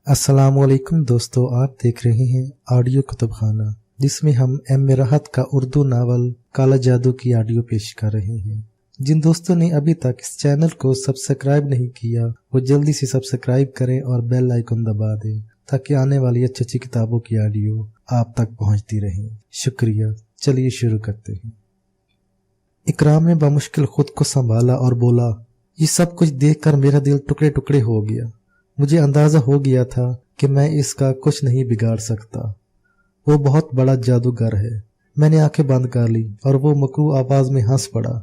अस्सलामुअलैकुम दोस्तों, आप देख रहे हैं ऑडियो कुतुबखाना, जिसमें हम एम राहत का उर्दू नावल काला जादू की ऑडियो पेश कर रहे हैं। जिन दोस्तों ने अभी तक इस चैनल को सब्सक्राइब नहीं किया वो जल्दी से सब्सक्राइब करें और बेल आइकन दबा दें ताकि आने वाली अच्छी अच्छी किताबों की ऑडियो आप तक पहुंचती रहे। शुक्रिया। चलिए शुरू करते हैं। इकराम ने बमुश्किल खुद को संभाला और बोला, ये सब कुछ देखकर मेरा दिल टुकड़े टुकड़े हो गया। मुझे अंदाजा हो गया था कि मैं इसका कुछ नहीं बिगाड़ सकता। वो बहुत बड़ा जादूगर है। मैंने आंखें बंद कर ली और वो मकरू आवाज में हंस पड़ा।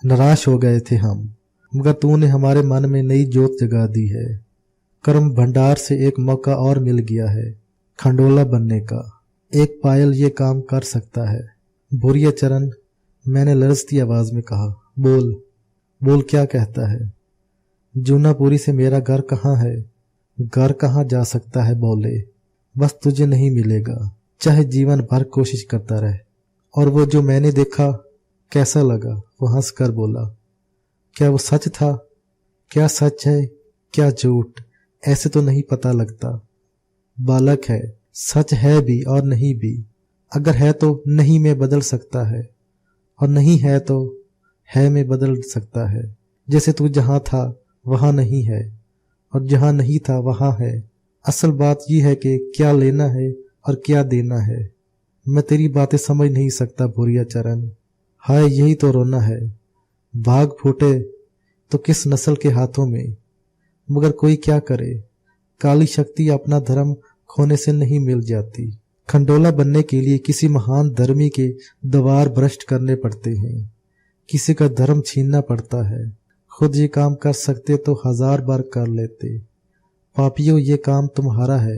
निराश हो गए थे हम, मगर तूने हमारे मन में नई जोत जगा दी है। कर्म भंडार से एक मौका और मिल गया है खंडोला बनने का। एक पायल ये काम कर सकता है। बुरिया चरण, मैंने लरजती आवाज में कहा। बोल बोल, क्या कहता है? जूनापुरी से मेरा घर कहाँ है? घर कहाँ जा सकता है? बोले, बस तुझे नहीं मिलेगा, चाहे जीवन भर कोशिश करता रहे। और वो जो मैंने देखा कैसा लगा? वो हंस कर बोला, क्या वो सच था? क्या सच है क्या झूठ, ऐसे तो नहीं पता लगता। बालक है, सच है भी और नहीं भी। अगर है तो नहीं में बदल सकता है, और नहीं है तो है में बदल सकता है। जैसे तू जहां था वहां नहीं है, और जहां नहीं था वहां है। असल बात यह है कि क्या लेना है और क्या देना है। मैं तेरी बातें समझ नहीं सकता बुरिया चरण। हाय, यही तो रोना है। भाग फूटे तो किस नस्ल के हाथों में, मगर कोई क्या करे। काली शक्ति अपना धर्म खोने से नहीं मिल जाती। खंडोला बनने के लिए किसी महान धर्मी के द्वार भ्रष्ट करने पड़ते हैं, किसी का धर्म छीनना पड़ता है। खुद ये काम कर सकते तो 1000 बार कर लेते। पापियों, ये काम तुम्हारा है।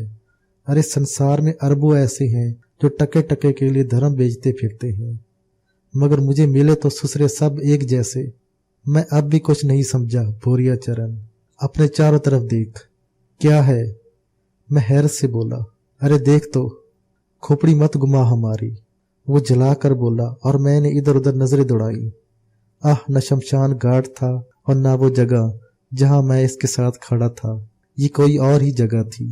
अरे संसार में अरबों ऐसे हैं जो टके टके के लिए धर्म बेचते फिरते हैं, मगर मुझे मिले तो ससुरे सब एक जैसे। मैं अब भी कुछ नहीं समझा बोरिया चरण। अपने चारों तरफ देख। क्या है? मैं हैरत से बोला, अरे देख तो, खोपड़ी मत घुमा हमारी। वो जला कर बोला और मैंने इधर उधर नजरें दौड़ाई। आह, न शमशान घाट था और ना वो जगह जहां मैं इसके साथ खड़ा था। ये कोई और ही जगह थी।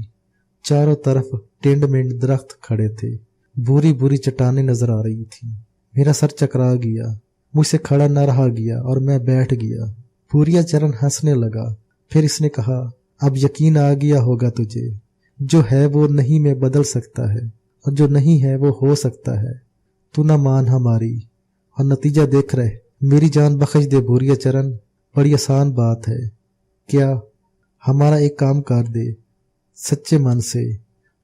चारों तरफ टेंड मेंड दरख्त खड़े थे। बुरी बुरी चट्टानें नजर आ रही थी। मेरा सर चकरा गया, मुझसे खड़ा न रहा गया और मैं बैठ गया। बुरिया चरण हंसने लगा। फिर इसने कहा, अब यकीन आ गया होगा तुझे। जो है वो नहीं में बदल सकता है, और जो नहीं है वो हो सकता है। तू ना मान हमारी, और नतीजा देख रहे। मेरी जान बख्श दे बुरिया चरण, बड़ी आसान बात है। क्या? हमारा एक काम कर दे, सच्चे मन से,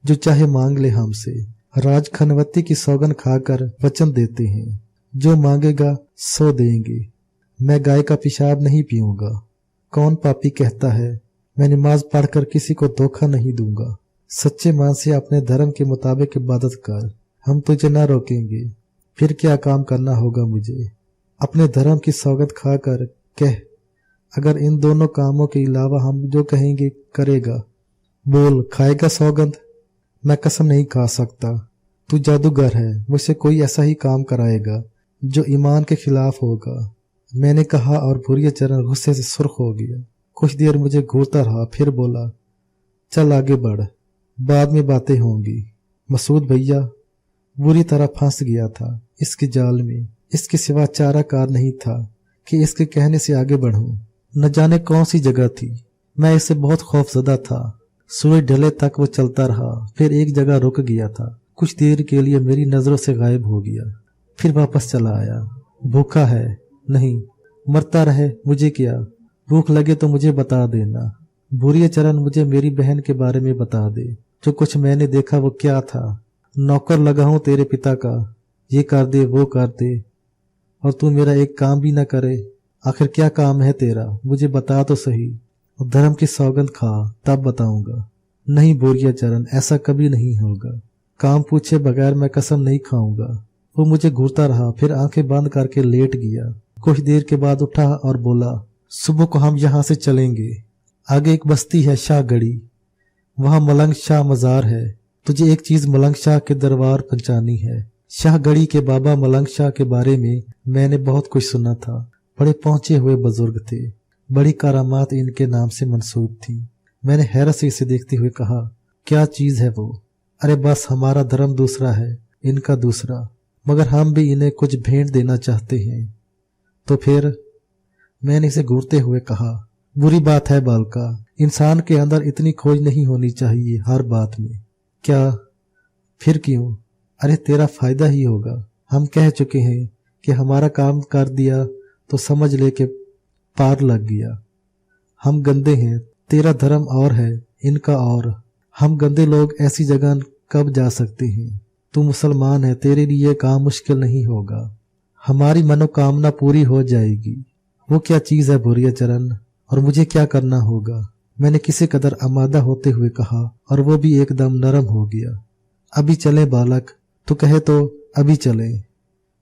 जो चाहे मांग ले हमसे। राज खनवती की सौगन खाकर वचन देते हैं, जो मांगेगा सो देंगे। मैं गाय का पेशाब नहीं पीऊंगा। कौन पापी कहता है मैं नमाज पढ़कर किसी को धोखा नहीं दूंगा। सच्चे मन से अपने धर्म के मुताबिक इबादत कर, हम तुझे ना रोकेंगे। फिर क्या काम करना होगा मुझे? अपने धर्म की सौगंध खाकर कह, अगर इन दोनों कामों के अलावा हम जो कहेंगे करेगा। बोल, खाएगा सौगंध? मैं कसम नहीं खा सकता। तू जादूगर है, मुझसे कोई ऐसा ही काम कराएगा जो ईमान के खिलाफ होगा। मैंने कहा और बुरिया चरण गुस्से से सुर्ख हो गया। कुछ देर मुझे घूरता रहा, फिर बोला, चल आगे बढ़, बाद में बातें होंगी। मसूद भैया बुरी तरह फंस गया था इसके जाल में। इसके सिवा चारा कार नहीं था कि इसके कहने से आगे बढ़ूं। न जाने कौन सी जगह थी। मैं इससे बहुत खौफजदा था। सूरज ढले तक वो चलता रहा, फिर एक जगह रुक गया था। कुछ देर के लिए मेरी नजरों से गायब हो गया, फिर वापस चला आया। भूखा है? नहीं, मरता रहे मुझे क्या। भूख लगे तो मुझे बता देना। बुरिया चरण, मुझे मेरी बहन के बारे में बता दे। जो कुछ मैंने देखा वो क्या था? नौकर लगा हूं तेरे पिता का, ये कर दे वो कर दे, और तू मेरा एक काम भी न करे। आखिर क्या काम है तेरा? मुझे बता तो सही। धर्म की सौगंध खा, तब बताऊंगा। नहीं बोरिया चरण, ऐसा कभी नहीं होगा। काम पूछे बगैर मैं कसम नहीं खाऊंगा। वो मुझे घूरता रहा, फिर आंखें बंद करके लेट गया। कुछ देर के बाद उठा और बोला, सुबह को हम यहाँ से चलेंगे। आगे एक बस्ती है शाहगढ़ी, वहां मलंग शाह मजार है। तुझे एक चीज मलंग शाह के दरबार पहुंचानी है। शाहगढ़ी के बाबा मलंग शाह के बारे में मैंने बहुत कुछ सुना था। बड़े पहुंचे हुए बुजुर्ग थे, बड़ी करामात इनके नाम से मंसूब थी। मैंने हैरत से इसे देखते हुए कहा, क्या चीज है वो? अरे बस हमारा धर्म दूसरा है, इनका दूसरा, मगर हम भी इन्हें कुछ भेंट देना चाहते हैं। तो फिर? मैंने इसे घूरते हुए कहा। बुरी बात है बालका, इंसान के अंदर इतनी खोज नहीं होनी चाहिए हर बात में। क्या? फिर क्यों? अरे तेरा फायदा ही होगा। हम कह चुके हैं कि हमारा काम कर दिया तो समझ ले के पार लग गया। हम गंदे हैं, तेरा धर्म और है, इनका और। हम गंदे लोग ऐसी जगह कब जा सकते हैं? तू मुसलमान है, तेरे लिए काम मुश्किल नहीं होगा। हमारी मनोकामना पूरी हो जाएगी। वो क्या चीज है भूरिया चरण, और मुझे क्या करना होगा? मैंने किसी कदर आमादा होते हुए कहा, और वो भी एकदम नरम हो गया। अभी चले बालक, तू कहे तो अभी चले।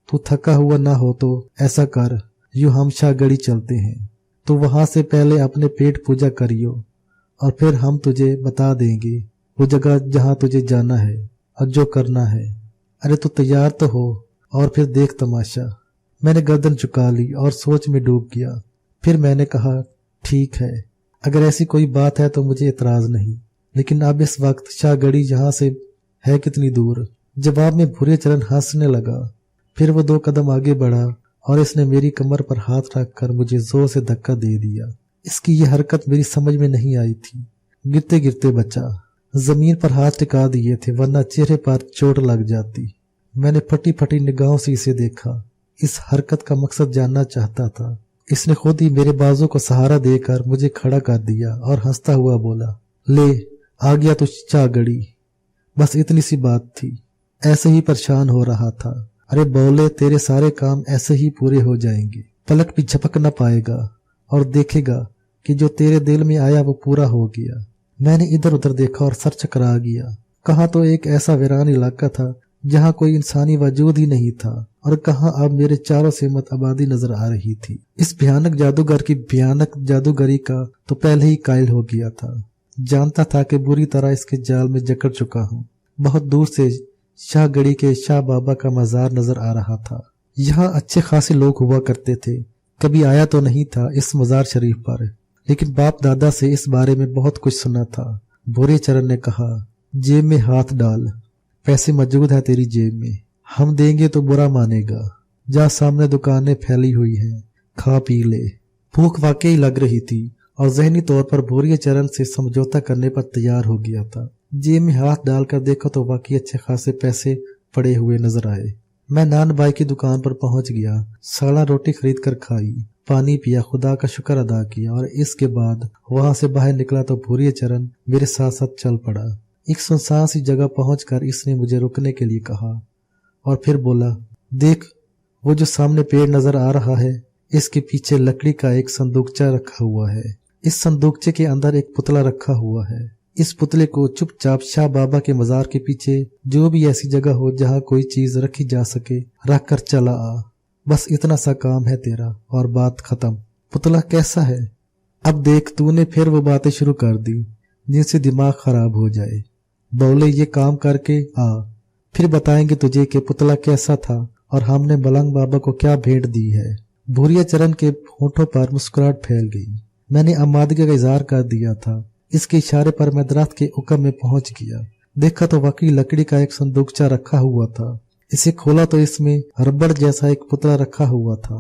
तू थका हुआ ना हो तो ऐसा कर, यूं हम शाहगढ़ी चलते हैं। तो वहां से पहले अपने पेट पूजा करियो, और फिर हम तुझे बता देंगे वो जगह जहां तुझे जाना है और जो करना है। अरे तू तैयार तो हो, और फिर देख तमाशा। मैंने गर्दन झुका ली और सोच में डूब गया। फिर मैंने कहा, ठीक है, अगर ऐसी कोई बात है तो मुझे इतराज नहीं, लेकिन अब इस वक्त शाहगढ़ी यहाँ से है कितनी दूर? जवाब में भूरे चरण हंसने लगा। फिर वो 2 कदम आगे बढ़ा और इसने मेरी कमर पर हाथ रखकर मुझे जोर से धक्का दे दिया। इसकी ये हरकत मेरी समझ में नहीं आई थी। गिरते गिरते बचा। जमीन पर हाथ टिका दिए थे, वरना चेहरे पर चोट लग जाती। मैंने फटी फटी निगाहों से इसे देखा। इस हरकत का मकसद जानना चाहता था। इसने खुद ही मेरे बाजू को सहारा देकर मुझे खड़ा कर दिया और हंसता हुआ बोला, ले आ गया तो शाहगढ़ी। बस इतनी सी बात थी। ऐसे ही परेशान हो रहा था। अरे बोले, तेरे सारे काम ऐसे ही पूरे हो जाएंगे। पलक भी झपक न पाएगा और देखेगा कि जो तेरे दिल में आया वो पूरा हो गया। मैंने इधर उधर देखा और सर चकरा गया। कहाँ तो एक ऐसा वीरान इलाका था जहाँ कोई इंसानी वजूद ही नहीं था, और कहाँ अब मेरे चारों सिमत आबादी नजर आ रही थी। इस भयानक जादूगर की भयानक जादूगरी का तो पहले ही कायल हो गया था। जानता था कि बुरी तरह इसके जाल में जकड़ चुका हूँ। बहुत दूर से शाहगढ़ी के शाह बाबा का मजार नजर आ रहा था। यहाँ अच्छे खासे लोग हुआ करते थे। कभी आया तो नहीं था इस मजार शरीफ पर, लेकिन बाप दादा से इस बारे में बहुत कुछ सुना था। भूरे चरण ने कहा, जेब में हाथ डाल, पैसे मौजूद है तेरी जेब में, हम देंगे तो बुरा मानेगा। जा, सामने दुकानें फैली हुई हैं, खा पी ले। भूख वाकई लग रही थी और जहनी तौर पर भूरे चरण से समझौता करने पर तैयार हो गया था। जेब में हाथ डालकर देखा तो वाकई अच्छे खासे पैसे पड़े हुए नजर आए। मैं नान भाई की दुकान पर पहुंच गया। साला रोटी खरीद कर खाई, पानी पिया, खुदा का शुक्र अदा किया, और इसके बाद वहां से बाहर निकला तो भूरे चरण मेरे साथ साथ चल पड़ा। एक सुनसान सी जगह पहुंचकर इसने मुझे रुकने के लिए कहा और फिर बोला, देख वो जो सामने पेड़ नजर आ रहा है, इसके पीछे लकड़ी का एक संदूकचा रखा हुआ है। इस संदूकचे के अंदर एक पुतला रखा हुआ है। इस पुतले को चुपचाप शाह बाबा के मजार के पीछे जो भी ऐसी जगह हो जहाँ कोई चीज रखी जा सके रख कर चला आ। बस इतना सा काम है तेरा और बात खत्म। पुतला कैसा है? अब देख, तूने फिर वो बातें शुरू कर दी जिनसे दिमाग खराब हो जाए। बोले, ये काम करके आ, फिर बताएंगे तुझे कि पुतला कैसा था और हमने मलंग बाबा को क्या भेंट दी है। भूरिया चरण के होठों पर मुस्कुराहट फैल गई। मैंने आमादगी का इजहार कर दिया था। इसके इशारे पर मैं दरख्त के उकम में पहुंच गया। देखा तो वाकई लकड़ी का एक संदूकचा रखा हुआ था। इसे खोला तो इसमें रबड़ जैसा एक पुतला रखा हुआ था।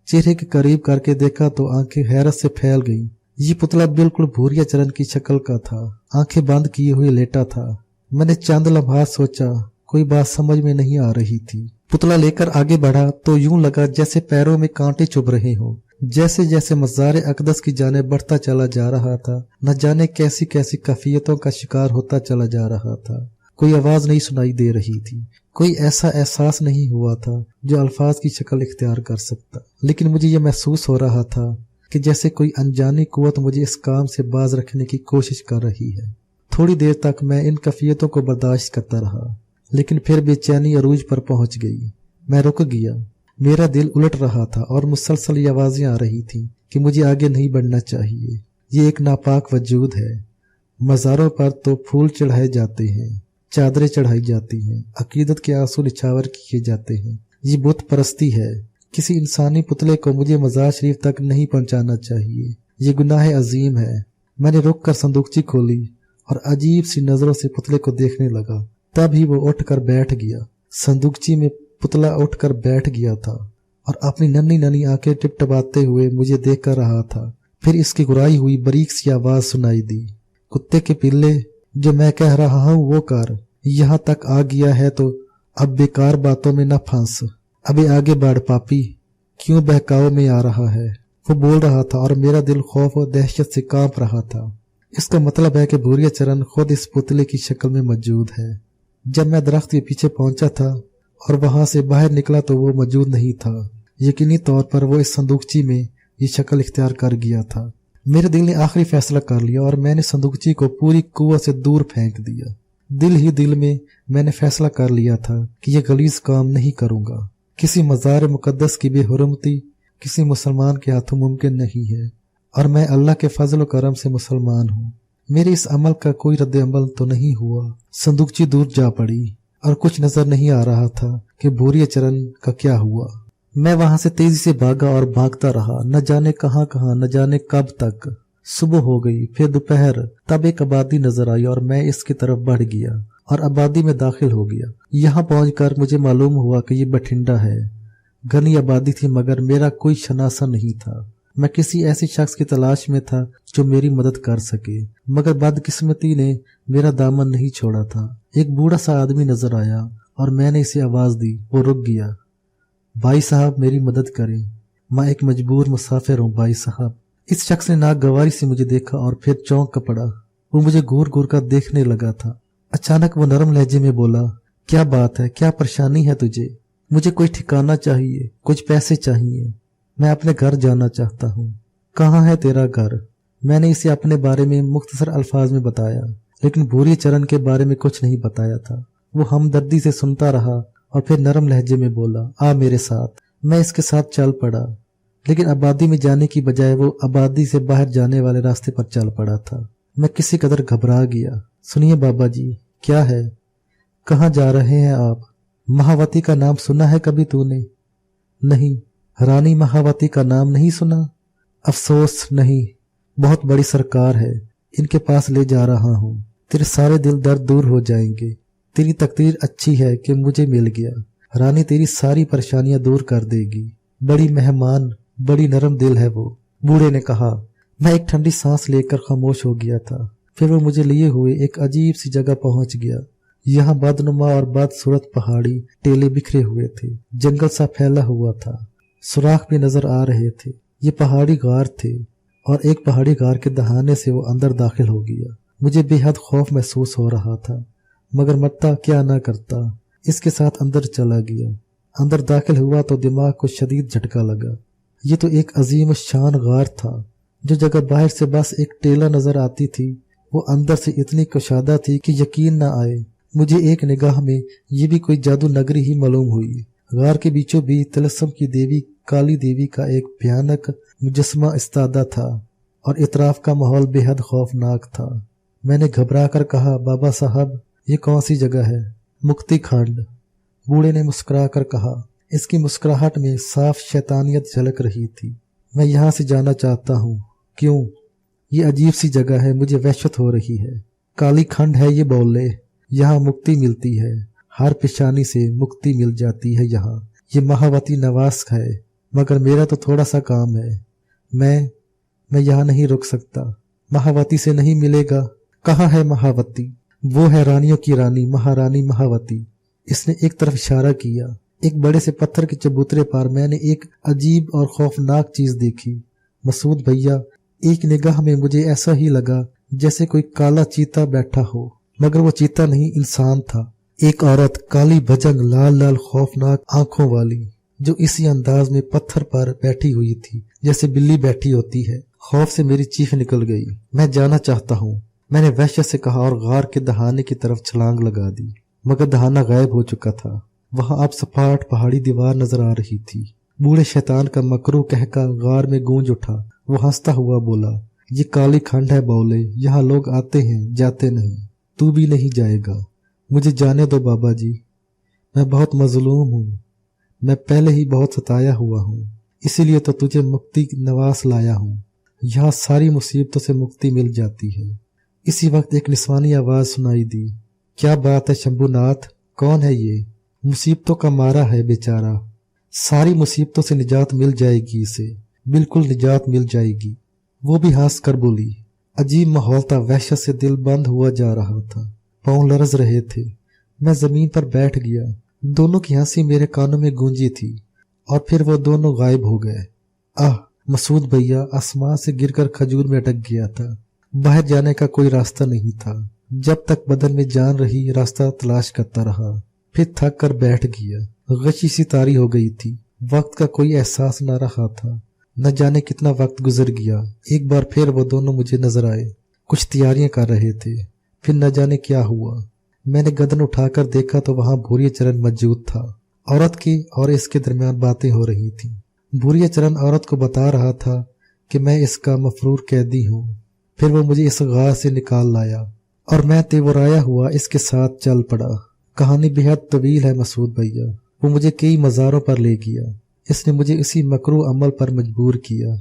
चेहरे के करीब करके देखा तो आंखें हैरत से फैल गईं। ये पुतला बिल्कुल भूरिया चरण की शक्ल का था। आंखें बंद किए हुए लेटा था। मैंने चंद लम्हात सोचा, कोई बात समझ में नहीं आ रही थी। पुतला लेकर आगे बढ़ा तो यूं लगा जैसे पैरों में कांटे चुभ रहे हों। जैसे जैसे मज़ार अक़दस की जानिब बढ़ता चला जा रहा था, न जाने कैसी कैसी कैफियतों का शिकार होता चला जा रहा था। कोई आवाज नहीं सुनाई दे रही थी, कोई ऐसा एहसास नहीं हुआ था जो अल्फाज की शक्ल इख्तियार कर सकता, लेकिन मुझे यह महसूस हो रहा था कि जैसे कोई अनजानी कुव्वत मुझे इस काम से बाज रखने की कोशिश कर रही है। थोड़ी देर तक मैं इन कैफियतों को बर्दाश्त करता रहा, लेकिन फिर बेचैनी अरूज पर पहुंच गई। मैं रुक गया। मेरा दिल उलट रहा था और मुसलसल ये आवाजें आ रही थीं कि मुझे आगे नहीं बढ़ना चाहिए। ये एक नापाक वजूद है। मज़ारों पर तो फूल चढ़ाए जाते हैं, चादरें चढ़ाई जाती हैं, अकीदत के आंसू निछावर किए जाते हैं। ये बुत परस्ती है। किसी इंसानी पुतले को मुझे मज़ार शरीफ तक नहीं पहुंचाना चाहिए। ये गुनाह अजीम है। मैंने रुक कर संदूकची खोली और अजीब सी नजरों से पुतले को देखने लगा। तभी वो उठकर बैठ गया। संदूकची में पुतला उठकर बैठ गया था और अपनी नन्ही नन्ही आंखें टिपटिपाते हुए मुझे देख कर रहा था। फिर इसकी गुराई हुई बारीक सी आवाज सुनाई दी, कुत्ते के पिल्ले, जो मैं कह रहा हूँ वो कर। यहाँ तक आ गया है तो अब बेकार बातों में न फंस। अबे आगे बढ़ पापी, क्यों बहकाव में आ रहा है। वो बोल रहा था और मेरा दिल खौफ और दहशत से कांप रहा था। इसका मतलब है कि भूरिया चरण खुद इस पुतले की शक्ल में मौजूद है। जब मैं दरख्त के पीछे पहुंचा था और वहां से बाहर निकला तो वो मौजूद नहीं था। यकीनी तौर पर वो इस संदूकची में ये शक्ल इख्तियार कर गया था। मेरे दिल ने आखिरी फैसला कर लिया और मैंने संदूकची को पूरी कुव्वत से दूर फेंक दिया। दिल ही दिल में मैंने फैसला कर लिया था कि यह गलीज काम नहीं करूंगा। किसी मज़ार मुकद्दस की बेहुरमती किसी मुसलमान के हाथों मुमकिन नहीं है और मैं अल्लाह के फजल व करम से मुसलमान हूँ। मेरे इस अमल का कोई रद्द अमल तो नहीं हुआ। संदूकची दूर जा पड़ी और कुछ नजर नहीं आ रहा था कि भूरिया चरण का क्या हुआ। मैं वहां से तेजी से भागा और भागता रहा, न जाने कहां कहां, न जाने कब तक। सुबह हो गई, फिर दोपहर, तब एक आबादी नजर आई और मैं इसकी तरफ बढ़ गया और आबादी में दाखिल हो गया। यहाँ पहुंचकर मुझे मालूम हुआ कि ये बठिंडा है। घनी आबादी थी मगर मेरा कोई शनासा नहीं था। मैं किसी ऐसे शख्स की तलाश में था जो मेरी मदद कर सके, मगर बदकिस्मती ने मेरा दामन नहीं छोड़ा था। एक बूढ़ा सा आदमी नजर आया और मैंने इसे आवाज दी। वो रुक गया। भाई साहब मेरी मदद करें, मैं एक मजबूर मुसाफिर हूँ भाई साहब। इस शख्स ने नागवारी से मुझे देखा और फिर चौंक कर पड़ा। वो मुझे घूर घूर कर देखने लगा था। अचानक वो नरम लहजे में बोला, क्या बात है, क्या परेशानी है तुझे? मुझे कोई ठिकाना चाहिए, कुछ पैसे चाहिए, मैं अपने घर जाना चाहता हूँ। कहाँ है तेरा घर? मैंने इसे अपने बारे में मुख्तसर अल्फाज में बताया, लेकिन भूरिया चरण के बारे में कुछ नहीं बताया था। वो हमदर्दी से सुनता रहा और फिर नरम लहजे में बोला, आ मेरे साथ। मैं इसके साथ चल पड़ा, लेकिन आबादी में जाने की बजाय वो आबादी से बाहर जाने वाले रास्ते पर चल पड़ा था। मैं किसी कदर घबरा गया। सुनिए बाबा जी, क्या है? कहाँ जा रहे हैं आप? महावती का नाम सुना है कभी तूने? नहीं। रानी महावती का नाम नहीं सुना? अफसोस नहीं, बहुत बड़ी सरकार है, इनके पास ले जा रहा हूँ। तेरे सारे दिल दर्द दूर हो जाएंगे। तेरी तकदीर अच्छी है कि मुझे मिल गया। रानी तेरी सारी परेशानियां दूर कर देगी। बड़ी मेहमान, बड़ी नरम दिल है वो, बूढ़े ने कहा। मैं एक ठंडी सांस लेकर खामोश हो गया था। फिर वो मुझे लिए हुए एक अजीब सी जगह पहुंच गया। यहाँ बदनुमा और बदसूरत पहाड़ी टेले बिखरे हुए थे। जंगल सा फैला हुआ था। सुराख भी नजर आ रहे थे। ये पहाड़ी गार थे और एक पहाड़ी गार के दहाने से वो अंदर दाखिल हो गया। मुझे बेहद खौफ महसूस हो रहा था, मगर मरता क्या ना करता। इसके साथ अंदर चला गया। अंदर दाखिल हुआ तो दिमाग को शदीद झटका लगा। ये तो एक अजीम शान गार था। जो जगह बाहर से बस एक टेला नजर आती थी, वो अंदर से इतनी कुशादा थी कि यकीन न आए। मुझे एक निगाह में ये भी कोई जादू नगरी ही मालूम हुई। गार के बीचों बीच तिलस्म की देवी काली देवी का एक भयानक मुजस्मा इस्तादा था और इतराफ का माहौल बेहद खौफनाक था। मैंने घबरा कर कहा, बाबा साहब ये कौन सी जगह है? मुक्ति खंड। बूढ़े ने मुस्कुरा कर कहा। इसकी मुस्कुराहट में साफ शैतानियत झलक रही थी। मैं यहाँ से जाना चाहता हूँ। क्यों? ये अजीब सी जगह है, मुझे वहशत हो रही है। काली खंड है ये बोले, यहाँ मुक्ति मिलती है, हर पेशानी से मुक्ति मिल जाती है यहाँ। ये महावती नवास है, मगर मेरा तो थोड़ा सा काम है। मैं यहाँ नहीं रुक सकता। महावती से नहीं मिलेगा। कहाँ है महावती? वो है रानियों की रानी, महारानी महावती। इसने एक तरफ इशारा किया। एक बड़े से पत्थर के चबूतरे पर मैंने एक अजीब और खौफनाक चीज देखी। मसूद भैया, एक निगाह में मुझे ऐसा ही लगा जैसे कोई काला चीता बैठा हो, मगर वो चीता नहीं, इंसान था। एक औरत, काली भजंग, लाल लाल खौफनाक आंखों वाली, जो इसी अंदाज में पत्थर पर बैठी हुई थी जैसे बिल्ली बैठी होती है। खौफ से मेरी चीख निकल गई। मैं जाना चाहता हूँ, मैंने वहशत से कहा और गार के दहाने की तरफ छलांग लगा दी, मगर दहाना गायब हो चुका था। वहां अब सपाट पहाड़ी दीवार नजर आ रही थी। बूढ़े शैतान का मकरू कहका गार में गूंज उठा। वो हंसता हुआ बोला, ये काली खंड है बौले, यहाँ लोग आते हैं जाते नहीं, तू भी नहीं जाएगा। मुझे जाने दो बाबा जी, मैं बहुत मजलूम हूँ। मैं पहले ही बहुत सताया हुआ हूँ, इसीलिए तो तुझे मुक्ति नवास लाया हूँ। यहाँ सारी मुसीबतों से मुक्ति मिल जाती है। इसी वक्त एक निस्वानी आवाज सुनाई दी। क्या बात है शंभुनाथ, कौन है ये? मुसीबतों का मारा है बेचारा, सारी मुसीबतों से निजात मिल जाएगी इसे, बिल्कुल निजात मिल जाएगी। वो भी हंस कर बोली। अजीब माहौल था, वहशत से दिल बंद हुआ जा रहा था, पांव लरज रहे थे। मैं जमीन पर बैठ गया। दोनों की हंसी मेरे कानों में गूंजी थी और फिर वो दोनों गायब हो गए। आह, मसूद भैया आसमान से गिरकर खजूर में अटक गया था। बाहर जाने का कोई रास्ता नहीं था। जब तक बदन में जान रही रास्ता तलाश करता रहा, फिर थक कर बैठ गया। गशी सी तारी हो गई थी, वक्त का कोई एहसास न रहा था। न जाने कितना वक्त गुजर गया। एक बार फिर वो दोनों मुझे नजर आए, कुछ तैयारियां कर रहे थे। फिर न जाने क्या हुआ। मैंने गदन उठाकर देखा तो वहां भूरिया चरण मौजूद था। औरत की और इसके दरमियान बातें हो रही थी। भूरिया चरण औरत को बता रहा था कि मैं इसका मफरूर कैदी हूँ। फिर वो मुझे इस गार से निकाल लाया और मैं तेवराया हुआ इसके साथ चल पड़ा। कहानी बेहद तवील है मसूद भैया। वो मुझे कई मज़ारों पर ले गया। इसने मुझे इसी मकरू अमल पर मजबूर किया।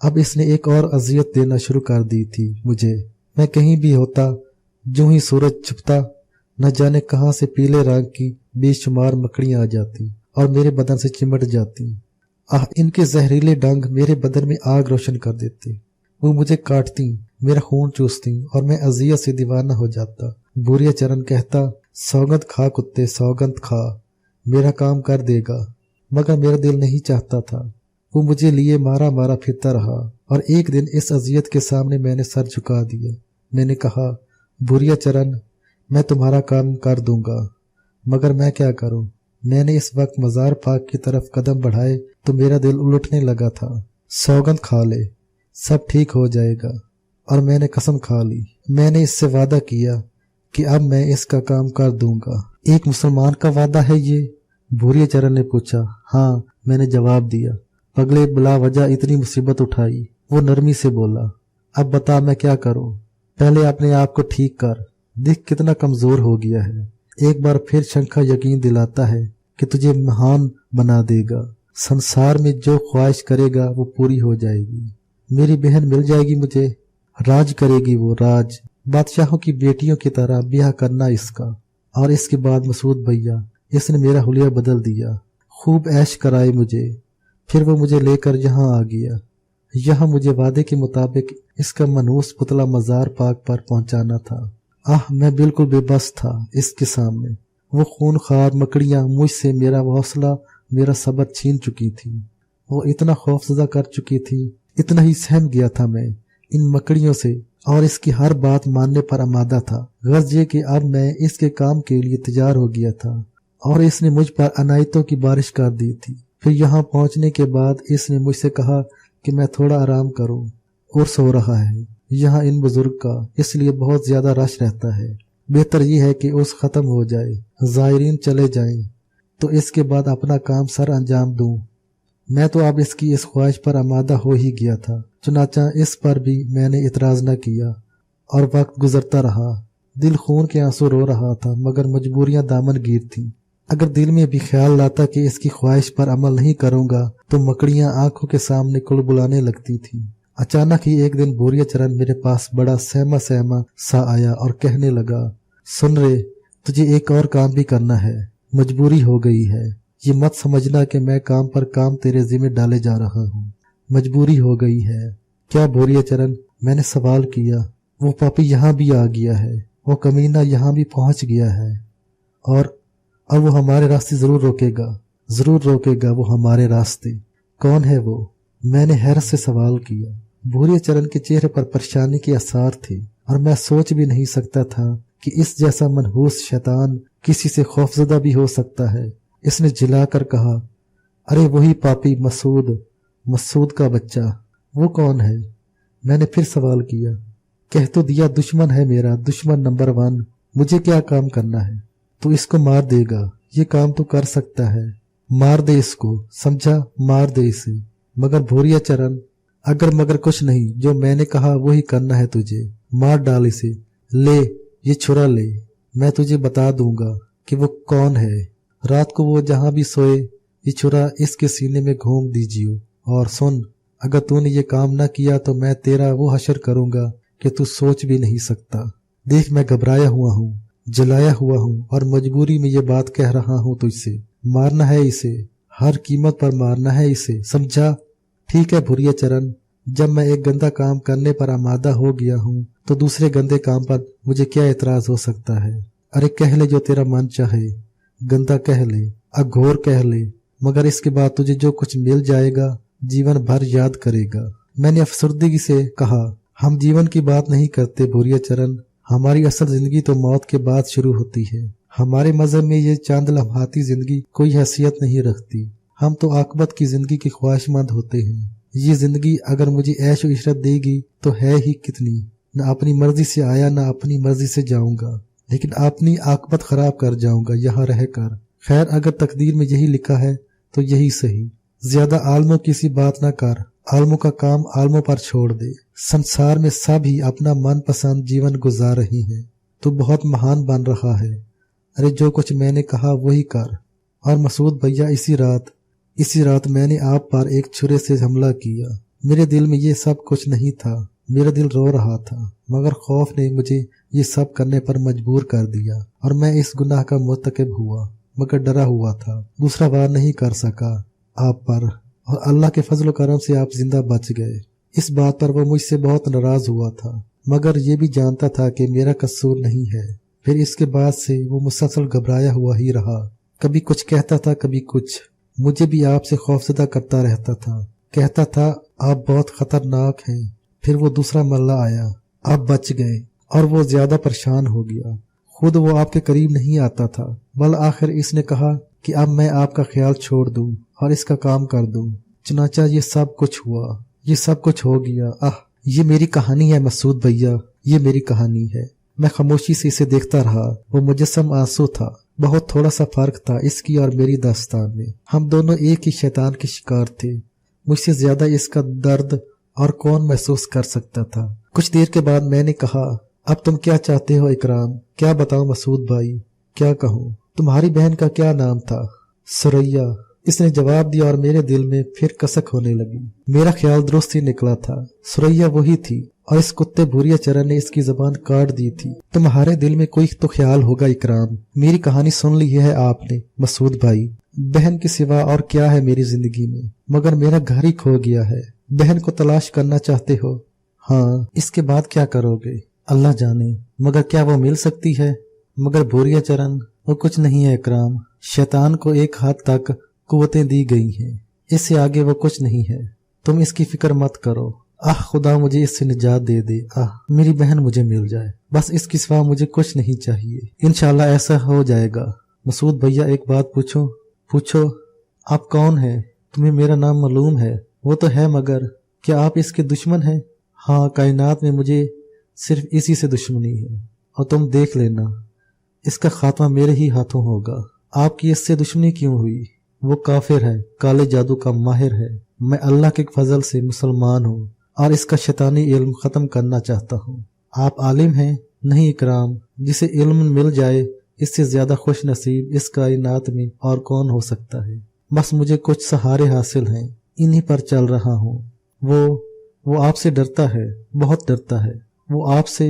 अब इसने एक और अजियत देना शुरू कर दी थी मुझे। मैं कहीं भी होता, जो ही सूरज छुपता, न जाने कहां से पीले रंग की बेशुमार मकड़ियां आ जाती और मेरे बदन से चिमट जाती। आह, इनके जहरीले डंग मेरे बदन में आग रोशन कर देते। वो मुझे काटती, मेरा खून चूसती और मैं अजियत से दीवाना हो जाता। भूरिया चरण कहता, सौगंध खा कुत्ते, सौगंध खा, मेरा काम कर देगा। मगर मेरा दिल नहीं चाहता था। वो मुझे लिए मारा मारा फिरता रहा और एक दिन इस अजियत के सामने मैंने सर झुका दिया। मैंने कहा, भूरिया चरण, मैं तुम्हारा काम कर दूंगा, मगर मैं क्या करूं? मैंने इस वक्त मजार पाक की तरफ कदम बढ़ाए तो मेरा दिल उलटने लगा था। सौगंध खा ले, सब ठीक हो जाएगा। और मैंने कसम खा ली। मैंने इससे वादा किया कि अब मैं इसका काम कर दूंगा। एक मुसलमान का वादा है ये? भूरिया चरण ने पूछा। हाँ, मैंने जवाब दिया। पगले, बिला वजह इतनी मुसीबत उठाई? वो नरमी से बोला। अब बता मैं क्या करूं? पहले अपने आप को ठीक कर, देख कितना कमजोर हो गया है। एक बार फिर शंखा यकीन दिलाता है कि तुझे महान बना देगा। संसार में जो ख्वाहिश करेगा वो पूरी हो जाएगी। मेरी बहन मिल जाएगी मुझे, राज करेगी वो, राज। बादशाहों की बेटियों की तरह ब्याह करना इसका। और इसके बाद मसूद भैया, इसने मेरा हुलिया बदल दिया। खूब ऐश कराई मुझे। फिर वो मुझे लेकर यहाँ आ गया। यहाँ मुझे वादे के मुताबिक इसका मनहूस पुतला मजार पाक पर पहुंचाना था। आह, मैं बिल्कुल बेबस था इसके सामने। वो खूनखार मकड़ियां मुझसे मेरा हौसला, मेरा सब्र छीन चुकी थी। वो इतना खौफजदा कर चुकी थी, इतना ही सहम गया था मैं इन मकड़ियों से और इसकी हर बात मानने पर आमादा था। गर्ज ये कि अब मैं इसके काम के लिए तैयार हो गया था और इसने मुझ पर अनायतों की बारिश कर दी थी। फिर यहाँ पहुंचने के बाद इसने मुझसे कहा कि मैं थोड़ा आराम करूं। उर्स हो रहा है यहाँ इन बुजुर्ग का, इसलिए बहुत ज्यादा रश रहता है। बेहतर यह है कि उर्स खत्म हो जाए, ज़ायरीन चले जाएं, तो इसके बाद अपना काम सर अंजाम दूं। मैं तो अब इसकी इस ख्वाहिश पर आमादा हो ही गया था। चुनाचा इस पर भी मैंने इतराज न किया और वक्त गुजरता रहा। दिल खून के आंसू रो रहा था, मगर मजबूरियां दामन गिर थीं। अगर दिल में भी ख्याल लाता कि इसकी ख्वाहिश पर अमल नहीं करूंगा तो मकड़ियां आंखों के सामने कुलबुलाने लगती थीं। अचानक ही एक दिन भूरिया चरण मेरे पास बड़ा सहमा सहमा सा आया और कहने लगा, सुन रे, तुझे एक और काम भी करना है। मजबूरी हो गई है। ये मत समझना कि मैं काम पर काम तेरे जिम्मे डाले जा रहा हूँ। मजबूरी हो गई है। क्या भूरिया चरण? मैंने सवाल किया। वो पापी यहाँ भी आ गया है, वो कमीना यहाँ भी पहुंच गया है और अब वो हमारे रास्ते जरूर रोकेगा, जरूर रोकेगा वो हमारे रास्ते। कौन है वो? मैंने हैरत से सवाल किया। भूरिया चरण के चेहरे पर परेशानी के आसार थे और मैं सोच भी नहीं सकता था कि इस जैसा मनहूस शैतान किसी से खौफजदा भी हो सकता है। इसने झिलाकर कहा, अरे वही पापी मसूद, मसूद का बच्चा। वो कौन है? मैंने फिर सवाल किया। कह तो दिया दुश्मन है मेरा, दुश्मन नंबर 1। मुझे क्या काम करना है? तू इसको मार देगा, ये काम तो कर सकता है। मार दे इसको, समझा? मार दे इसे। मगर भूरिया चरण, अगर मगर कुछ नहीं, जो मैंने कहा वही करना है तुझे। मार डाल इसे। ले ये छुरा ले, मैं तुझे बता दूंगा कि वो कौन है। रात को वो जहां भी सोए ये छुरा इसके सीने में घूम दीजिए। और सुन, अगर तूने ये काम न किया तो मैं तेरा वो हशर करूंगा कि तू सोच भी नहीं सकता। देख मैं घबराया हुआ हूँ, जलाया हुआ हूँ और मजबूरी में ये बात कह रहा हूँ तुझसे। मारना है इसे, हर कीमत पर मारना है इसे, समझा? ठीक है भुरिया चरण, जब मैं एक गंदा काम करने पर आमादा हो गया हूँ तो दूसरे गंदे काम पर मुझे क्या एतराज हो सकता है। अरे कह ले जो तेरा मन चाहे, गंदा कह ले, अघोर कह ले, मगर इसके बाद तुझे जो कुछ मिल जाएगा जीवन भर याद करेगा। मैंने अफसरदगी से कहा, हम जीवन की बात नहीं करते भुरिया चरण, हमारी असल जिंदगी तो मौत के बाद शुरू होती है। हमारे मजहब में ये चांद लम्हाती जिंदगी कोई हैसियत नहीं रखती। हम तो आकबत की जिंदगी के ख्वाहिशमंद होते हैं। ये जिंदगी अगर मुझे ऐश व इशरत देगी तो है ही कितनी। न अपनी मर्जी से आया न अपनी मर्जी से जाऊंगा, लेकिन अपनी आकबत खराब कर जाऊंगा यहाँ रहकर। खैर अगर तकदीर में यही लिखा है तो यही सही। ज्यादा आलमों की सी बात ना कर, आलमों का काम आलमों पर छोड़ दे। संसार में सब ही अपना मनपसंद जीवन गुजार रही हैं। तू बहुत महान बन रहा है। अरे जो कुछ मैंने कहा वही कर। और मसूद भैया इसी रात मैंने आप पर एक छुरे से हमला किया। मेरे दिल में ये सब कुछ नहीं था, मेरा दिल रो रहा था, मगर खौफ ने मुझे ये सब करने पर मजबूर कर दिया और मैं इस गुनाह का मुर्तकिब हुआ, मगर डरा हुआ था। दूसरा वार नहीं कर सका आप पर और अल्लाह के फजल करम से आप जिंदा बच गए। इस बात पर वो मुझसे बहुत नाराज हुआ था, मगर ये भी जानता था कि मेरा कसूर नहीं है। फिर इसके बाद से वो मुसलसल घबराया हुआ ही रहा। कभी कुछ कहता था, कभी कुछ। मुझे भी आपसे खौफजदा करता रहता था। कहता था आप बहुत खतरनाक हैं। फिर वो दूसरा मल्ला आया, आप बच गए और वो ज्यादा परेशान हो गया। खुद वो आपके करीब नहीं आता था, बल आखिर इसने कहा कि अब मैं आपका ख्याल छोड़ दूं और इसका काम कर दूं। चुनाचा ये सब कुछ हुआ, ये सब कुछ हो गया। ये मेरी कहानी है मसूद भैया, ये मेरी कहानी है। मैं खामोशी से इसे देखता रहा। वो मुजस्सम आंसू था। बहुत थोड़ा सा फर्क था इसकी और मेरी दास्तान में। हम दोनों एक ही शैतान के शिकार थे। मुझसे ज्यादा इसका दर्द और कौन महसूस कर सकता था। कुछ देर के बाद मैंने कहा, अब तुम क्या चाहते हो इकराम? क्या बताऊं मसूद भाई, क्या कहूँ? तुम्हारी बहन का क्या नाम था? सुरैया, इसने जवाब दिया और मेरे दिल में फिर कसक होने लगी। मेरा ख्याल दुरुस्त ही निकला था। सुरैया वही थी और इस कुत्ते भूरिया चरण ने इसकी जबान काट दी थी। तुम्हारे दिल में कोई तो ख्याल होगा इकराम। मेरी कहानी सुन ली है आपने मसूद भाई। बहन के सिवा और क्या है मेरी जिंदगी में? मगर मेरा घर ही खो गया है। बहन को तलाश करना चाहते हो? हाँ, इसके बाद क्या करोगे अल्लाह जाने। मगर क्या वो मिल सकती है? मगर भूरिया चरण, वो कुछ नहीं है इकराम। शैतान को एक हद तक कुव्वतें दी गई हैं, इससे आगे वो कुछ नहीं है। तुम इसकी फिक्र मत करो। खुदा मुझे इससे निजात दे दे। मेरी बहन मुझे मिल जाए, बस इसके सिवा मुझे कुछ नहीं चाहिए। इंशाल्लाह ऐसा हो जाएगा। मसूद भैया एक बात पूछो, आप कौन हैं? तुम्हें मेरा नाम मालूम है? वो तो है, मगर क्या आप इसके दुश्मन हैं? हाँ, कायनात में मुझे सिर्फ इसी से दुश्मनी है और तुम देख लेना इसका खात्मा मेरे ही हाथों होगा। आपकी इससे दुश्मनी क्यों हुई? वो काफिर है, काले जादू का माहिर है। मैं अल्लाह के फजल से मुसलमान हूँ और इसका शैतानी इल्म खत्म करना चाहता हूँ। आप आलिम हैं? नहीं इकराम, जिसे इल्म मिल जाए इससे ज्यादा खुश नसीब इस कायनात में और कौन हो सकता है। बस मुझे कुछ सहारे हासिल हैं, इन्हीं पर चल रहा हूँ। वो आपसे डरता है, बहुत डरता है। वो आपसे,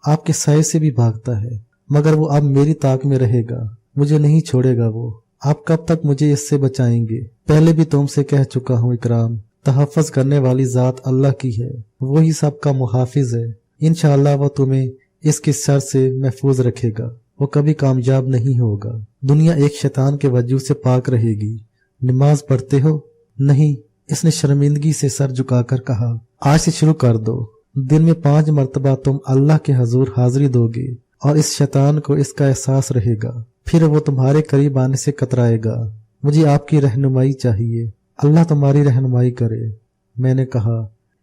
आपके साये से भी भागता है, मगर वो अब मेरी ताक में रहेगा, मुझे नहीं छोड़ेगा वो। आप कब तक मुझे इससे बचाएंगे? पहले भी तुमसे कह चुका हूँ इकराम, तहफ़्फ़ुज़ करने वाली जात अल्लाह की है, वही सबका मुहाफिज है। इंशाअल्लाह वो तुम्हें इसके शर से महफूज रखेगा। वो कभी कामयाब नहीं होगा। दुनिया एक शैतान के वजूद से पाक रहेगी। नमाज पढ़ते हो? नहीं, इसने शर्मिंदगी से सर झुकाकर कहा। आज से शुरू कर दो। दिन में 5 मरतबा तुम अल्लाह के हजूर हाजिरी दोगे और इस शैतान को इसका एहसास रहेगा। फिर वो तुम्हारे करीब आने से कतराएगा। मुझे आपकी रहनुमाई चाहिए, अल्लाह तुम्हारी रहनुमाई करे। मैंने कहा।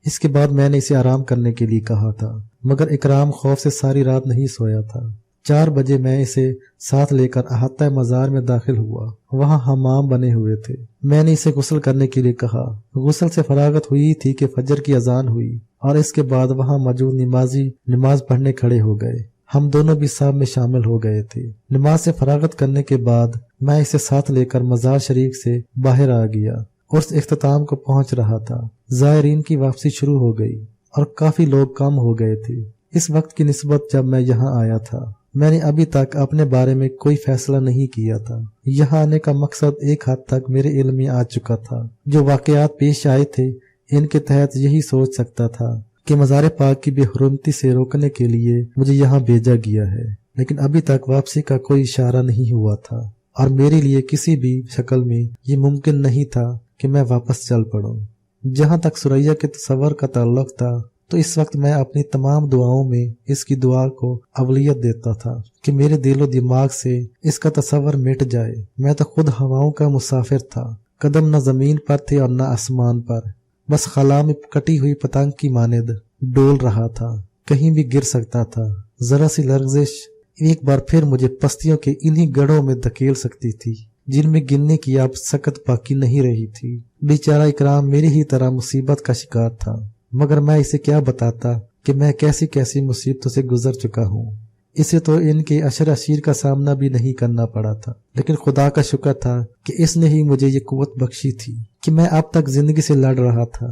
इसके बाद मैंने इसे आराम करने के लिए कहा था, मगर इकराम खौफ से सारी रात नहीं सोया था। 4 बजे मैं इसे साथ लेकर अहाता मजार में दाखिल हुआ। वहाँ हमाम बने हुए थे। मैंने इसे गुस्ल करने के लिए कहा। गुस्ल से फरागत हुई थी कि फजर की अजान हुई और इसके बाद वहाँ मौजूद नमाजी नमाज पढ़ने खड़े हो गए। हम दोनों भी साहब में शामिल हो गए थे। नमाज से फरागत करने के बाद मैं इसे साथ लेकर मजार शरीफ से बाहर आ गया। उर्स इख्तिताम को पहुंच रहा था। ज़ायरीन की वापसी शुरू हो गई और काफी लोग कम हो गए थे। इस वक्त की निस्बत जब मैं यहाँ आया था, मैंने अभी तक अपने बारे में कोई फैसला नहीं किया था। यहाँ आने का मकसद एक हद तक मेरे इल्म में आ चुका था। जो वाकयात पेश आए थे, इनके तहत यही सोच सकता था कि मज़ार पाक की बेहुरमती से रोकने के लिए मुझे यहाँ भेजा गया है, लेकिन अभी तक वापसी का कोई इशारा नहीं हुआ था और मेरे लिए किसी भी शक्ल में ये मुमकिन नहीं था कि मैं वापस चल पड़ूं। जहाँ तक सुरैया के तस्वर का ताल्लुक था, तो इस वक्त मैं अपनी तमाम दुआओं में इसकी दुआ को अवलियत देता था कि मेरे दिलो दिमाग से इसका तस्वर मिट जाए। मैं तो खुद हवाओं का मुसाफिर था, कदम न जमीन पर थे और न आसमान पर, बस खला में कटी हुई पतंग की मानद डोल रहा था, कहीं भी गिर सकता था। जरा सी लर्जिश एक बार फिर मुझे पस्तियों के इन्हीं गढ़ों में धकेल सकती थी जिनमें गिनने की अब सकत बाकी नहीं रही थी। बेचारा इकराम मेरी ही तरह मुसीबत का शिकार था, मगर मैं इसे क्या बताता कि मैं कैसी कैसी मुसीबतों से गुजर चुका हूँ। इसे तो इनके अशर अशीर का सामना भी नहीं करना पड़ा था, लेकिन खुदा का शुक्र था कि इसने ही मुझे ये कुव्वत बख्शी थी कि मैं अब तक जिंदगी से लड़ रहा था।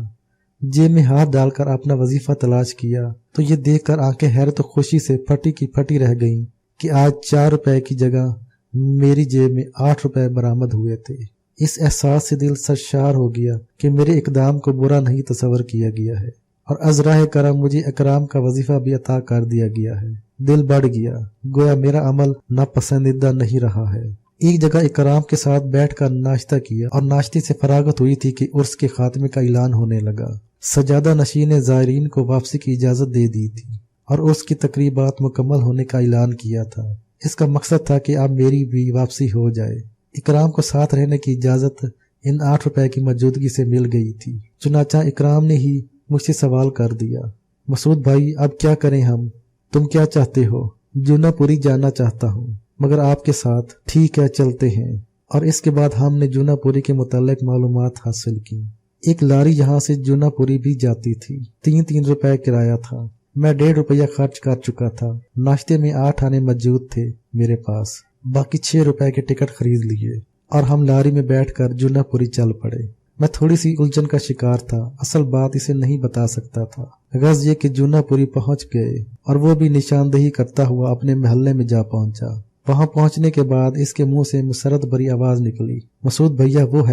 जेब में हाथ डालकर अपना वजीफा तलाश किया तो ये देखकर आंखें हैरत तो खुशी से फटी की फटी रह गईं कि आज 4 रुपए की जगह मेरी जेब में 8 रुपए बरामद हुए थे। इस एहसास से दिल सरशार हो गया कि मेरे इकदाम को बुरा नहीं तस्वर किया गया है और अजराह करम मुझे इकराम का वजीफा भी अता कर दिया गया है। दिल बढ़ गया, गोया मेरा अमल नापसंदीदा नहीं रहा है। एक जगह इकराम के साथ बैठकर नाश्ता किया और नाश्ते से फरागत हुई थी कि उर्स के खात्मे का ऐलान होने लगा। सजादा नशीन ने ज़ायरीन को वापसी की इजाजत दे दी थी और उसकी तकरीबात मुकम्मल होने का ऐलान किया था। इसका मकसद था कि अब मेरी भी वापसी हो जाए। इकराम को साथ रहने की इजाजत इन 8 रुपए की मौजूदगी से मिल गई थी। चुनाचा इकराम ने ही मुझसे सवाल कर दिया, मसूद भाई अब क्या करें हम? तुम क्या चाहते हो? जूनापुरी जाना चाहता हूँ, मगर आपके साथ। ठीक है, चलते हैं। और इसके बाद हमने जूनापुरी के मुतालिक मालूमात हासिल की। एक लारी यहाँ से जूनापुरी भी जाती थी। 3-3 रुपए किराया था। मैं 1.5 रुपया खर्च कर चुका था। नाश्ते में 8 आने मौजूद थे मेरे पास, बाकी 6 रुपए के टिकट खरीद लिए और हम लारी में बैठकर जूनापुरी चल पड़े। मैं थोड़ी सी उलझन का शिकार था, असल बात इसे नहीं बता सकता था। गज ये कि जूनापुरी पहुंच गए और वो भी निशानदेही करता हुआ अपने महल्ले में जा पहुंचा। वहां पहुंचने के बाद इसके मुंह से मुसरत भरी आवाज निकली, मसूद भैया वो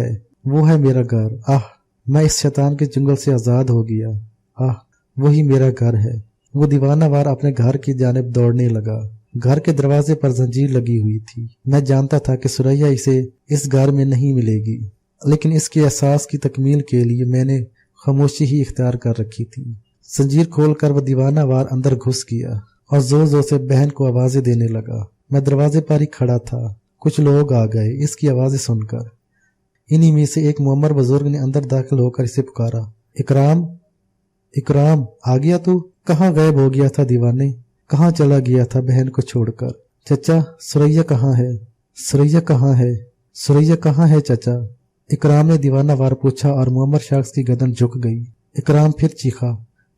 है मेरा घर। आह, मैं इस शैतान के चुंगल से आजाद हो गया। आह, वही मेरा घर है। वो दीवानावार अपने घर की जानिब दौड़ने लगा। घर के दरवाजे पर जंजीर लगी हुई थी। मैं जानता था कि सुरैया इसे इस घर में नहीं मिलेगी, लेकिन इसके एहसास की तकमील के लिए मैंने खामोशी ही इख्तियार कर रखी थी। जंजीर खोलकर वह दीवानावार अंदर घुस गया और जोर जोर से बहन को आवाजें देने लगा। मैं दरवाजे पर ही खड़ा था। कुछ लोग आ गए इसकी आवाजें सुनकर। इन्हीं में से एक मुअम्मर बुजुर्ग ने अंदर दाखिल होकर इसे पुकारा, इकराम, इकराम आ गया तू? कहाँ गायब हो गया था दीवाने? कहाँ चला गया था बहन को छोड़कर? चचा, सुरैया कहाँ है? सुरैया कहाँ है? सुरैया कहाँ है चचा? इकराम ने दीवाना वार पूछा और मुअम्मर शख्स की गर्दन झुक गई। इकराम फिर चीखा,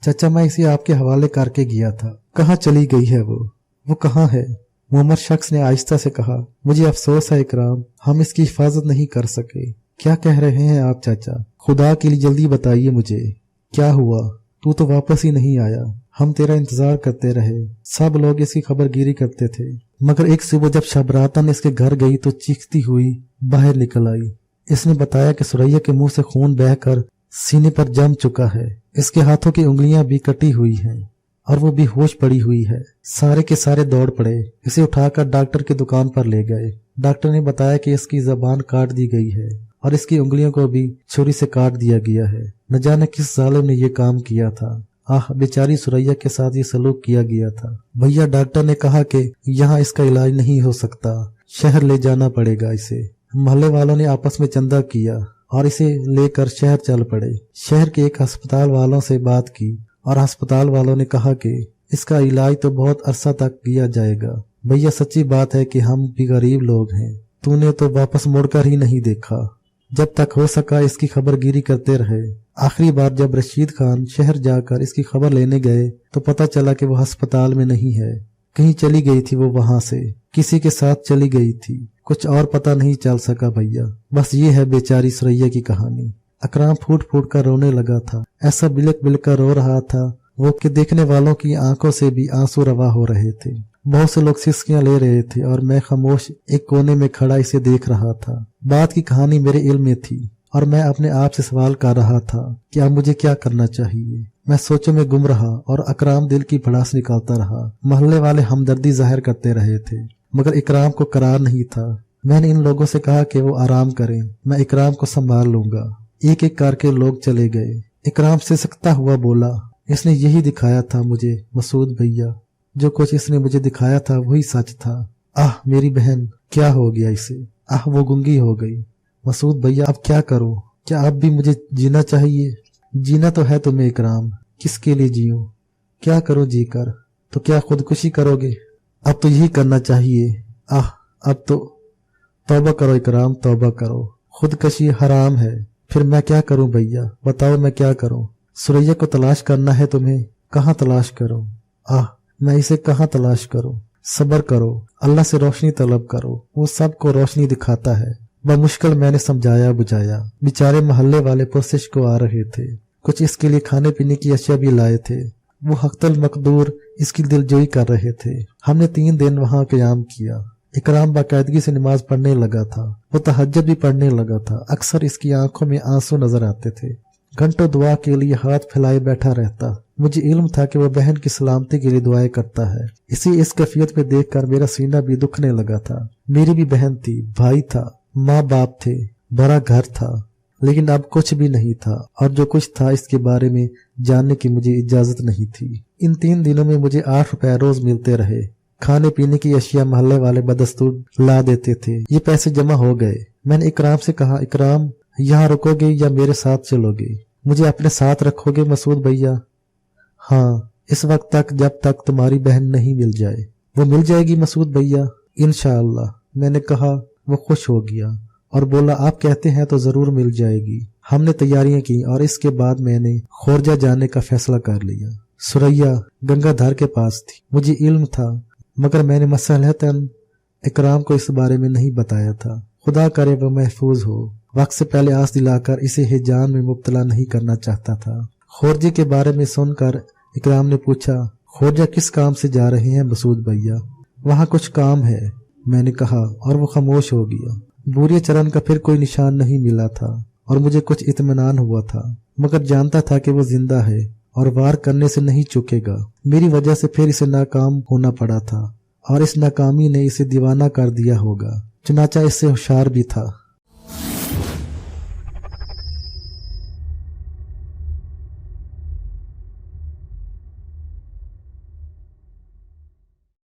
चचा मैं इसे आपके हवाले करके गया था। कहाँ चली गई है वो कहाँ है? मुअम्मर शख्स ने आहिस्ता से कहा, मुझे अफसोस है इकराम, हम इसकी हिफाजत नहीं कर सके। क्या कह रहे हैं आप चाचा? खुदा के लिए जल्दी बताइए मुझे, क्या हुआ? तू तो वापस ही नहीं आया। हम तेरा इंतजार करते रहे। सब लोग इसकी खबरगिरी करते थे, मगर एक सुबह जब शबरातन इसके घर गई तो चीखती हुई बाहर निकल आई। इसने बताया कि सुरैया के मुंह से खून बहकर सीने पर जम चुका है। इसके हाथों की उंगलियां भी कटी हुई हैं और वो बेहोश पड़ी हुई है। सारे के सारे दौड़ पड़े, इसे उठाकर डॉक्टर की दुकान पर ले गए। डॉक्टर ने बताया कि इसकी जबान काट दी गई है और इसकी उंगलियों को भी छुरी से काट दिया गया है। न जाने किस जालिम ने ये काम किया था। आह, बेचारी सुरैया के साथ ये सलूक किया गया था। भैया डॉक्टर ने कहा कि यहाँ इसका इलाज नहीं हो सकता, शहर ले जाना पड़ेगा इसे। मोहल्ले वालों ने आपस में चंदा किया और इसे लेकर शहर चल पड़े। शहर के एक अस्पताल वालों से बात की और अस्पताल वालों ने कहा कि इसका इलाज तो बहुत अरसा तक किया जाएगा। भैया सच्ची बात है कि हम भी गरीब लोग हैं, तूने तो वापस मुड़कर ही नहीं देखा। जब तक हो सका इसकी खबरगिरी करते रहे। आखिरी बार जब रशीद खान शहर जाकर इसकी खबर लेने गए तो पता चला कि वो अस्पताल में नहीं है, कहीं चली गई थी। वो वहां से किसी के साथ चली गई थी, कुछ और पता नहीं चल सका भैया। बस ये है बेचारी सुरैया की कहानी। अकराम फूट फूट कर रोने लगा था। ऐसा बिलक बिलक कर रो रहा था वो कि देखने वालों की आंखों से भी आंसू रवा हो रहे थे। बहुत से लोग सिसकियां ले रहे थे और मैं खामोश एक कोने में खड़ा इसे देख रहा था। बात की कहानी मेरे इल्म में थी और मैं अपने आप से सवाल कर रहा था कि अब मुझे क्या करना चाहिए। मैं सोचों में गुम रहा और इकराम दिल की भड़ास निकालता रहा। मोहल्ले वाले हमदर्दी जाहिर करते रहे थे मगर इकराम को करार नहीं था। मैंने इन लोगों से कहा कि वो आराम करें, मैं इकराम को संभाल लूंगा। एक एक करके लोग चले गए। इकराम से सकता हुआ बोला, इसने यही दिखाया था मुझे मसूद भैया, जो कुछ इसने मुझे दिखाया था वही सच था। आह मेरी बहन, क्या हो गया इसे? आह वो गुंगी हो गई। मसूद भैया अब क्या करूं? क्या अब भी मुझे जीना चाहिए? जीना तो है तुम्हें इकराम, किसके लिए जीऊं? क्या करूं जीकर? तो क्या खुदकुशी करोगे? अब तो यही करना चाहिए। आह अब तो तौबा करो इकराम, तौबा करो, खुदकशी हराम है। फिर मैं क्या करूं भैया, बताओ मैं क्या करूं? सुरैया को तलाश करना है तुम्हें, कहाँ तलाश करूं? आह मैं इसे कहाँ तलाश करूं? सब्र करो, अल्लाह से रोशनी तलब करो, वो सबको रोशनी दिखाता है। बमुश्किल मैंने समझाया बुझाया। बेचारे मोहल्ले वाले पुरसिश को आ रहे थे, कुछ इसके लिए खाने पीने की अशिया भी लाए थे। वो हख्तल मकदूर इसकी दिलजोई कर रहे थे। हमने 3 दिन वहाँ क़याम किया। इकराम बाकायदगी से नमाज पढ़ने लगा था, वो तहज्जुद भी पढ़ने लगा था। अक्सर इसकी आंखों में आंसू नजर आते थे। घंटों दुआ के लिए हाथ फैलाए बैठा रहता। मुझे इल्म था कि वह बहन की सलामती के लिए दुआएं करता है। इस कैफियत में देखकर मेरा सीना भी दुखने लगा था। मेरी भी बहन थी, भाई था, माँ बाप थे, बड़ा घर था, लेकिन अब कुछ भी नहीं था और जो कुछ था इसके बारे में जानने की मुझे इजाजत नहीं थी। इन 3 दिनों में मुझे 8 रुपए रोज मिलते रहे। खाने पीने की अशिया मोहल्ले वाले बदस्तूर ला देते थे। ये पैसे जमा हो गए। मैंने इकराम से कहा, इकराम यहाँ रुकोगे या मेरे साथ चलोगे? मुझे अपने साथ रखोगे मसूद भैया? हाँ, इस वक्त तक जब तक तुम्हारी बहन नहीं मिल जाए। वो मिल जाएगी मसूद भैया, इंशाअल्लाह। मैंने कहा। वो खुश हो गया और बोला, आप कहते हैं तो जरूर मिल जाएगी। हमने तैयारियां की और इसके बाद मैंने खोरजा जाने का फैसला कर लिया। सुरैया गंगाधार के पास थी। मुझे इल्म था मगर मैंने मसलहतन इकराम को इस बारे में नहीं बताया था। खुदा करे वो महफूज हो। वक्त से पहले आस दिलाकर इसे हिजान में मुब्तला नहीं करना चाहता था। खोरजे के बारे में सुनकर इकराम ने पूछा, खोरजा किस काम से जा रहे हैं मसूद भैया? वहाँ कुछ काम है, मैंने कहा और वो खामोश हो गया। बूरिया चरण का फिर कोई निशान नहीं मिला था और मुझे कुछ इत्मीनान हुआ था, मगर जानता था कि वो जिंदा है और वार करने से नहीं चुकेगा। मेरी वजह से फिर इसे नाकाम होना पड़ा था और इस नाकामी ने इसे दीवाना कर दिया होगा। चुनाचा इससे होशियार भी था।